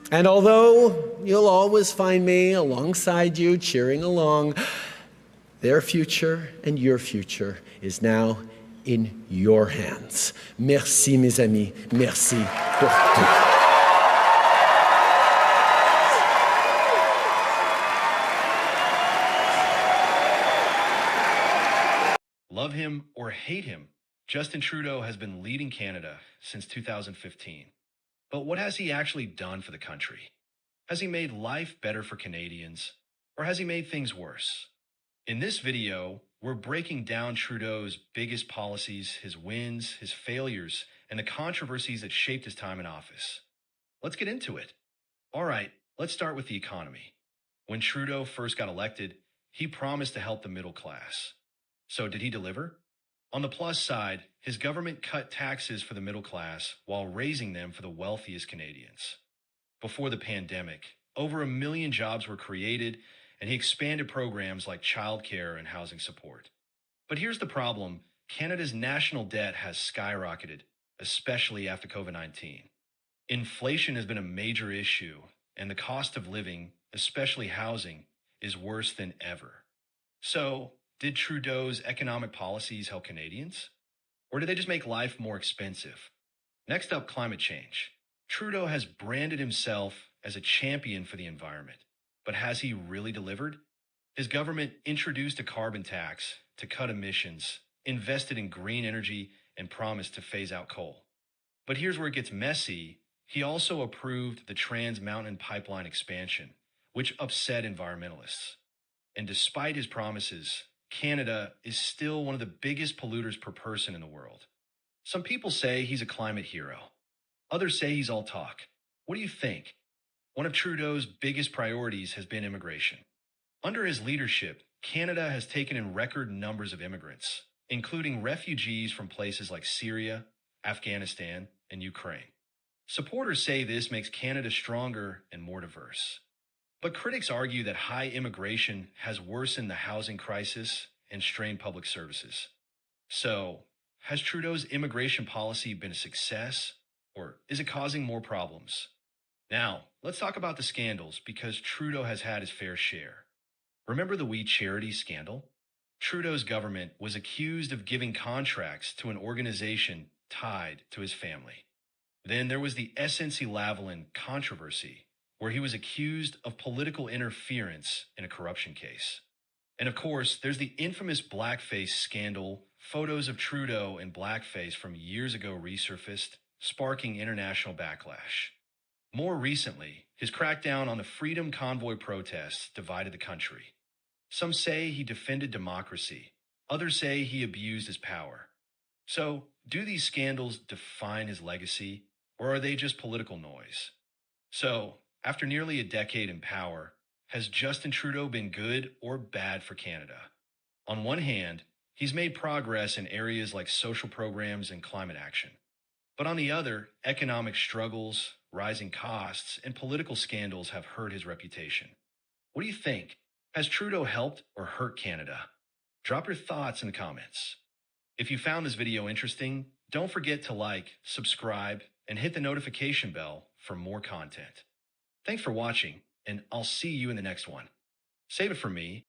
And although you'll always find me alongside you, cheering along, their future and your future is now in your hands. Merci, mes amis. Merci pour tout. Love him or hate him, Justin Trudeau has been leading Canada since 2015. But what has he actually done for the country? Has he made life better for Canadians, or has he made things worse? In this video, we're breaking down Trudeau's biggest policies, his wins, his failures, and the controversies that shaped his time in office. Let's get into it. All right, let's start with the economy. When Trudeau first got elected, he promised to help the middle class. So did he deliver? On the plus side, his government cut taxes for the middle class while raising them for the wealthiest Canadians. Before the pandemic, over 1 million jobs were created, and he expanded programs like childcare and housing support. But here's the problem: Canada's national debt has skyrocketed, especially after COVID-19. Inflation has been a major issue, and the cost of living, especially housing, is worse than ever. So, did Trudeau's economic policies help Canadians? Or did they just make life more expensive? Next up, climate change. Trudeau has branded himself as a champion for the environment, but has he really delivered? His government introduced a carbon tax to cut emissions, invested in green energy, and promised to phase out coal. But here's where it gets messy. He also approved the Trans Mountain Pipeline expansion, which upset environmentalists. And despite his promises, Canada is still one of the biggest polluters per person in the world. Some people say he's a climate hero. Others say he's all talk. What do you think? One of Trudeau's biggest priorities has been immigration. Under his leadership, Canada has taken in record numbers of immigrants, including refugees from places like Syria, Afghanistan, and Ukraine. Supporters say this makes Canada stronger and more diverse. But critics argue that high immigration has worsened the housing crisis and strained public services. So, has Trudeau's immigration policy been a success, or is it causing more problems? Now, let's talk about the scandals, because Trudeau has had his fair share. Remember the We Charity scandal? Trudeau's government was accused of giving contracts to an organization tied to his family. Then there was the SNC-Lavalin controversy, where he was accused of political interference in a corruption case. And of course, there's the infamous blackface scandal. Photos of Trudeau in blackface from years ago resurfaced, sparking international backlash. More recently, his crackdown on the Freedom Convoy protests divided the country. Some say he defended democracy. Others say he abused his power. So, do these scandals define his legacy, or are they just political noise? So, after nearly a decade in power, has Justin Trudeau been good or bad for Canada? On one hand, he's made progress in areas like social programs and climate action. But on the other, economic struggles, rising costs, and political scandals have hurt his reputation. What do you think? Has Trudeau helped or hurt Canada? Drop your thoughts in the comments. If you found this video interesting, don't forget to like, subscribe, and hit the notification bell for more content. Thanks for watching, and I'll see you in the next one. Save it for me.